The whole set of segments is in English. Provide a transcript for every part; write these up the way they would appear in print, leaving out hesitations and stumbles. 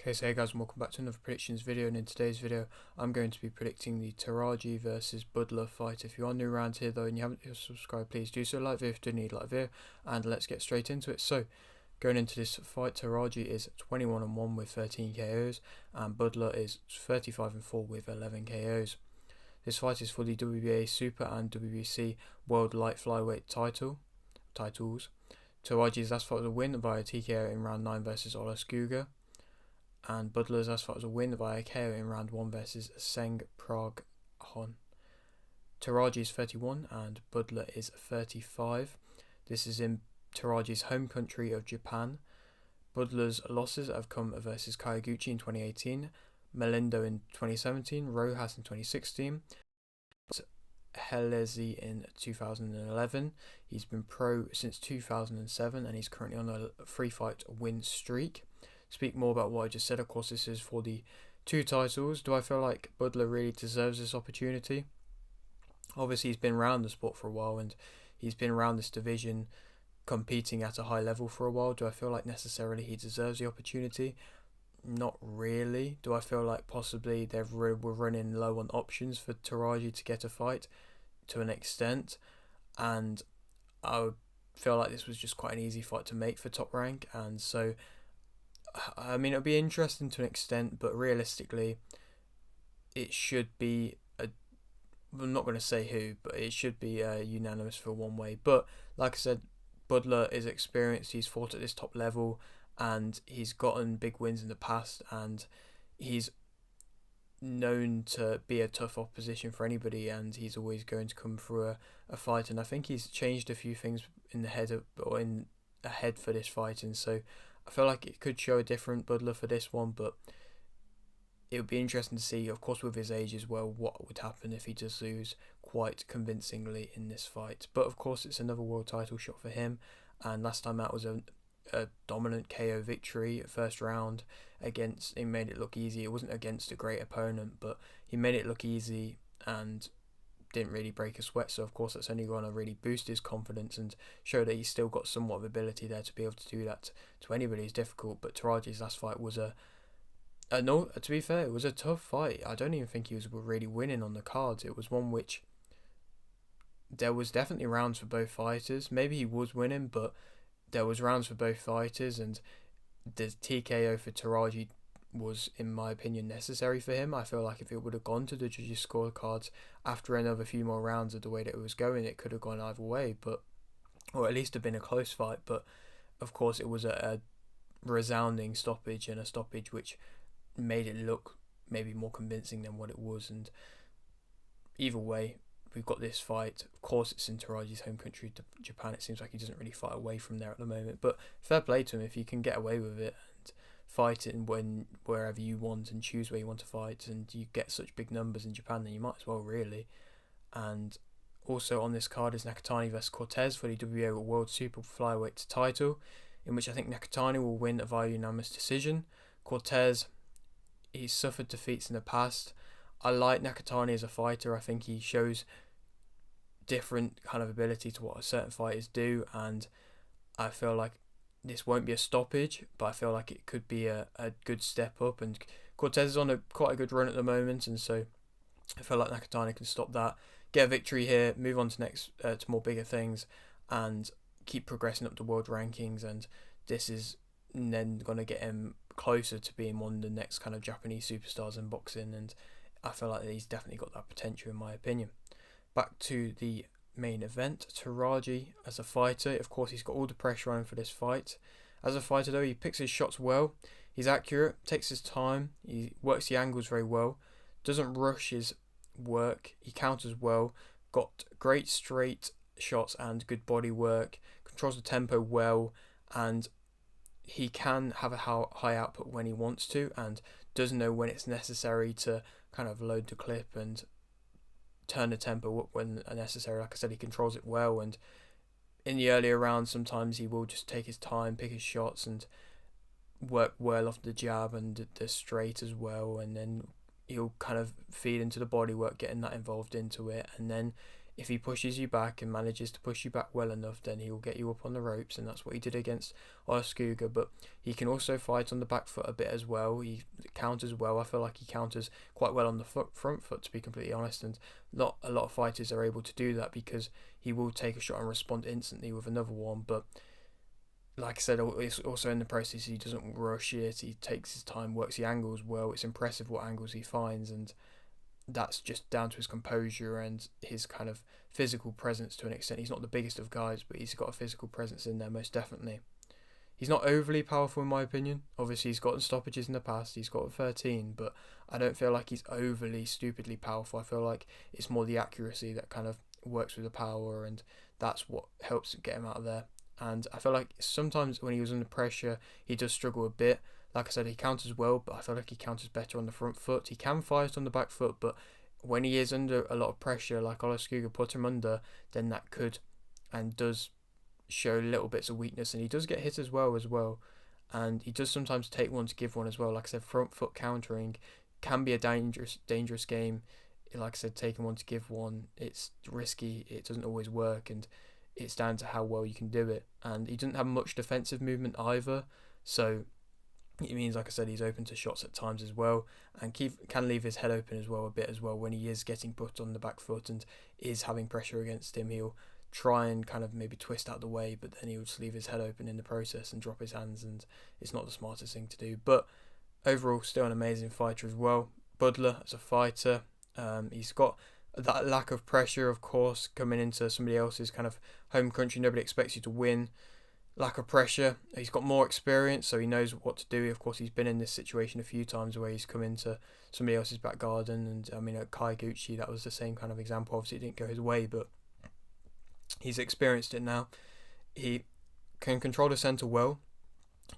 Okay, so hey guys, and welcome back to another predictions video, and in today's video I'm going to be predicting the Teraji versus Budler fight. If you are new around here though and you haven't yet subscribed, please do so. Like the video if you do need like the video, and let's get straight into it. So going into this fight, Teraji is 21-1 with 13 KOs and Budler is 35-4 with 11 KOs. This fight is for the WBA Super and WBC World Light Flyweight titles. Teraji's last fight was a win via TKO in round 9 versus Ola Skuga, and Budler's last fight was a win via KO in round 1 versus Seng Prague Hon. Teraji is 31 and Budler is 35. This is in Teraji's home country of Japan. Budler's losses have come versus Kayaguchi in 2018, Melindo in 2017, Rojas in 2016, Helezi in 2011. He's been pro since 2007 and he's currently on a 3-fight win streak. Speak more about what I just said. Of course, this is for the 2 titles. Do I feel like Budler really deserves this opportunity? Obviously, he's been around the sport for a while and he's been around this division competing at a high level for a while. Do I feel like necessarily he deserves the opportunity? Not really. Do I feel like possibly we're running low on options for Teraji to get a fight to an extent, and I would feel like this was just quite an easy fight to make for Top Rank, and so I mean, it'll be interesting to an extent, but realistically, it should be I'm not going to say who, but it should be unanimous for one way. But like I said, Budler is experienced. He's fought at this top level, and he's gotten big wins in the past, and he's known to be a tough opposition for anybody, and he's always going to come through a fight. And I think he's changed a few things in the head for this fight, and so I feel like it could show a different Budler for this one, but it would be interesting to see, of course, with his age as well, what would happen if he does lose quite convincingly in this fight. But of course, it's another world title shot for him, and last time out was a dominant KO victory first round against. He made it look easy. It wasn't against a great opponent, but he made it look easy and didn't really break a sweat. So of course that's only going to really boost his confidence and show that he's still got somewhat of ability there to be able to do that to anybody. Is difficult, but Teraji's last fight was no, to be fair, it was a tough fight. I don't even think he was really winning on the cards. It was one which there was definitely rounds for both fighters. Maybe he was winning, but there was rounds for both fighters, and the TKO for Teraji was, in my opinion, necessary for him. I feel like if it would have gone to the judges' scorecards after another few more rounds of the way that it was going, it could have gone either way, or at least have been a close fight. But of course, it was a resounding stoppage, and a stoppage which made it look maybe more convincing than what it was. And either way, we've got this fight. Of course, it's in Teraji's home country, Japan. It seems like he doesn't really fight away from there at the moment, but fair play to him if you can get away with it and fight it wherever you want and choose where you want to fight, and you get such big numbers in Japan, then you might as well, really. And also on this card is Nakatani versus Cortez for the WBA World Super Flyweight title, in which I think Nakatani will win via unanimous decision. Cortez, he's suffered defeats in the past. I like Nakatani as a fighter. I think he shows different kind of ability to what certain fighters do, and I feel like this won't be a stoppage, but I feel like it could be a good step up, and Cortez is on quite a good run at the moment, and so I feel like Nakatani can stop that, get a victory here, move on to to more bigger things, and keep progressing up the world rankings, and this is then going to get him closer to being one of the next kind of Japanese superstars in boxing, and I feel like he's definitely got that potential in my opinion. Back to the main event, Teraji as a fighter, of course he's got all the pressure on him for this fight. As a fighter though, he picks his shots well, he's accurate, takes his time, he works the angles very well, doesn't rush his work, he counters well, got great straight shots and good body work, controls the tempo well, and he can have a high output when he wants to, and does know when it's necessary to kind of load the clip and turn the tempo up when necessary. Like I said, he controls it well, and in the earlier rounds sometimes he will just take his time, pick his shots, and work well off the jab and the straight as well, and then he'll kind of feed into the body work, getting that involved into it, and then if he pushes you back and manages to push you back well enough, then he will get you up on the ropes, and that's what he did against Olaskuga. But he can also fight on the back foot a bit as well. He counters well. I feel like he counters quite well on the front foot, to be completely honest, and not a lot of fighters are able to do that, because he will take a shot and respond instantly with another one. But like I said, it's also in the process, he doesn't rush it. He takes his time, works the angles well. It's impressive what angles he finds, and that's just down to his composure and his kind of physical presence to an extent. He's not the biggest of guys, but he's got a physical presence in there, most definitely. He's not overly powerful in my opinion. Obviously, he's gotten stoppages in the past. He's got 13, but I don't feel like he's overly stupidly powerful. I feel like it's more the accuracy that kind of works with the power, and that's what helps get him out of there. And I feel like sometimes when he was under pressure, he does struggle a bit. Like I said, he counters well, but I feel like he counters better on the front foot. He can fight on the back foot, but when he is under a lot of pressure, like Olaskuga put him under, then that could and does show little bits of weakness. And he does get hit as well. And he does sometimes take one to give one as well. Like I said, front foot countering can be a dangerous game. Like I said, taking one to give one, it's risky. It doesn't always work, and it's down to how well you can do it. And he doesn't have much defensive movement either, so it means, like I said, he's open to shots at times as well, and can leave his head open as well a bit as well. When he is getting put on the back foot and is having pressure against him, he'll try and kind of maybe twist out the way, but then he'll just leave his head open in the process and drop his hands, and it's not the smartest thing to do. But overall, still an amazing fighter as well. Budler as a fighter, he's got that lack of pressure, of course, coming into somebody else's kind of home country. Nobody expects you to win. Lack of pressure. He's got more experience, so he knows what to do. Of course, he's been in this situation a few times where he's come into somebody else's back garden, and I mean, at Kai Gucci, that was the same kind of example. Obviously, it didn't go his way, but he's experienced it now. He can control the centre well,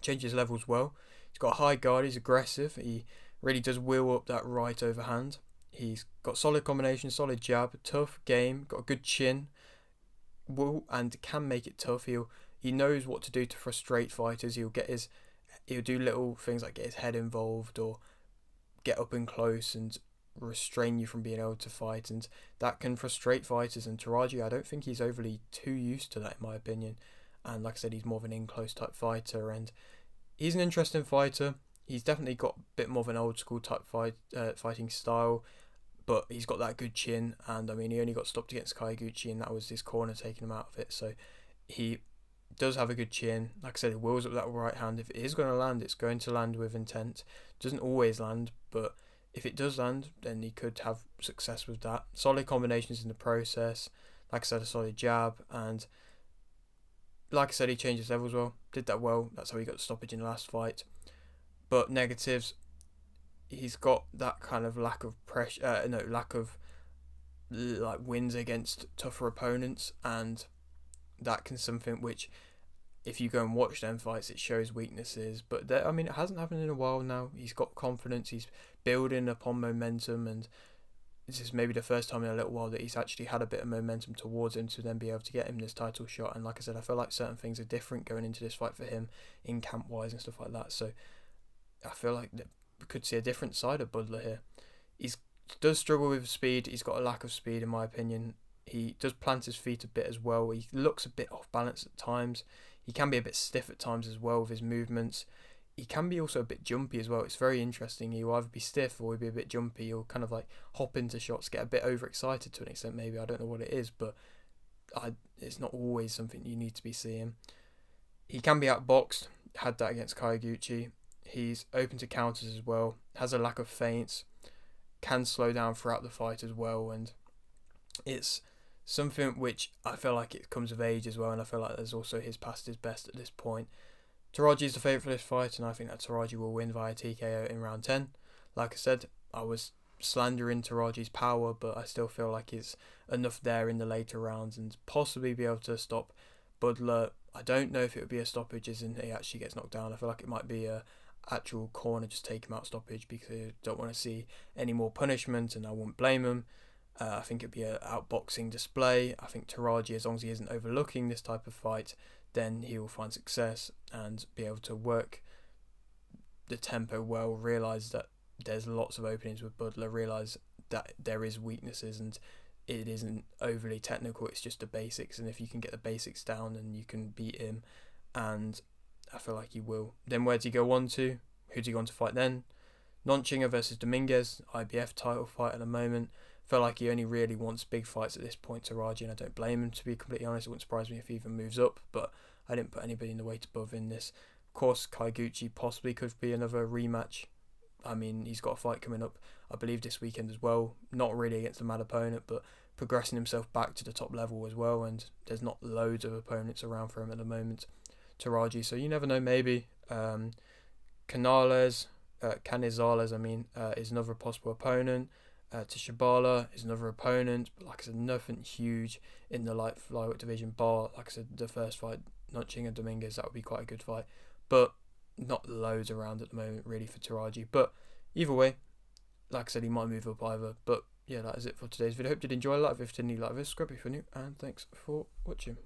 changes levels well. He's got a high guard, he's aggressive. He really does wheel up that right overhand. He's got solid combination, solid jab, tough game, got a good chin, and can make it tough. He knows what to do to frustrate fighters. He'll do little things like get his head involved or get up and close and restrain you from being able to fight, and that can frustrate fighters. And Teraji, I don't think he's overly too used to that, in my opinion. And like I said, he's more of an in-close type fighter, and he's an interesting fighter. He's definitely got a bit more of an old school type fighting style, but he's got that good chin, and I mean, he only got stopped against Kai Gucci, and that was his corner taking him out of it. So he does have a good chin. Like I said, he wheels up that right hand. If it is going to land, it's going to land with intent. Doesn't always land, but if it does land, then he could have success with that. Solid combinations in the process. Like I said, a solid jab, and like I said, he changes levels well. Did that well. That's how he got the stoppage in the last fight. But negatives, he's got that kind of lack of pressure, lack of like wins against tougher opponents, and that can something which, if you go and watch them fights, it shows weaknesses. But I mean, it hasn't happened in a while now. He's got confidence. He's building upon momentum, and this is maybe the first time in a little while that he's actually had a bit of momentum towards him to then be able to get him this title shot. And like I said, I feel like certain things are different going into this fight for him in camp wise and stuff like that. So I feel like that we could see a different side of Budler here. He does struggle with speed. He's got a lack of speed, in my opinion. He does plant his feet a bit as well. He looks a bit off balance at times. He can be a bit stiff at times as well with his movements. He can be also a bit jumpy as well. It's very interesting. He'll either be stiff or he'll be a bit jumpy. He'll kind of like hop into shots, get a bit overexcited to an extent maybe. I don't know what it is, but it's not always something you need to be seeing. He can be outboxed. Had that against Kai Gucci. He's open to counters as well. Has a lack of feints. Can slow down throughout the fight as well. And it's something which I feel like it comes of age as well, and I feel like there's also his past his best at this point. Teraji is the favourite for this fight, and I think that Teraji will win via TKO in round 10. Like I said, I was slandering Teraji's power, but I still feel like it's enough there in the later rounds and possibly be able to stop Budler. I don't know if it would be a stoppage as in he actually gets knocked down. I feel like it might be a actual corner, just take him out stoppage, because I don't want to see any more punishment, and I wouldn't blame him. I think it'd be an outboxing display. I think Teraji, as long as he isn't overlooking this type of fight, then he will find success and be able to work the tempo well, realise that there's lots of openings with Budler, realise that there is weaknesses, and it isn't overly technical. It's just the basics, and if you can get the basics down, then you can beat him, and I feel like he will. Then where does he go on to? Who's he going to fight then? Nonchinger versus Dominguez, IBF title fight at the moment. Feel like he only really wants big fights at this point, Teraji, and I don't blame him, to be completely honest. It wouldn't surprise me if he even moves up, but I didn't put anybody in the weight above in this. Of course, Kaiguchi possibly could be another rematch. I mean, he's got a fight coming up, I believe, this weekend as well. Not really against a mad opponent, but progressing himself back to the top level as well, and there's not loads of opponents around for him at the moment, Teraji, so you never know, maybe. Canizales, is another possible opponent. Tishabala is another opponent, but like I said, nothing huge in the light flyweight division, bar, like I said, the first fight, Nonchinger Dominguez, that would be quite a good fight, but not loads around at the moment really for Teraji. But either way, like I said, he might move up either. But yeah, that is it for today's video. Hope you did enjoy. Like if you didn't, like this, subscribe if you're new, and thanks for watching.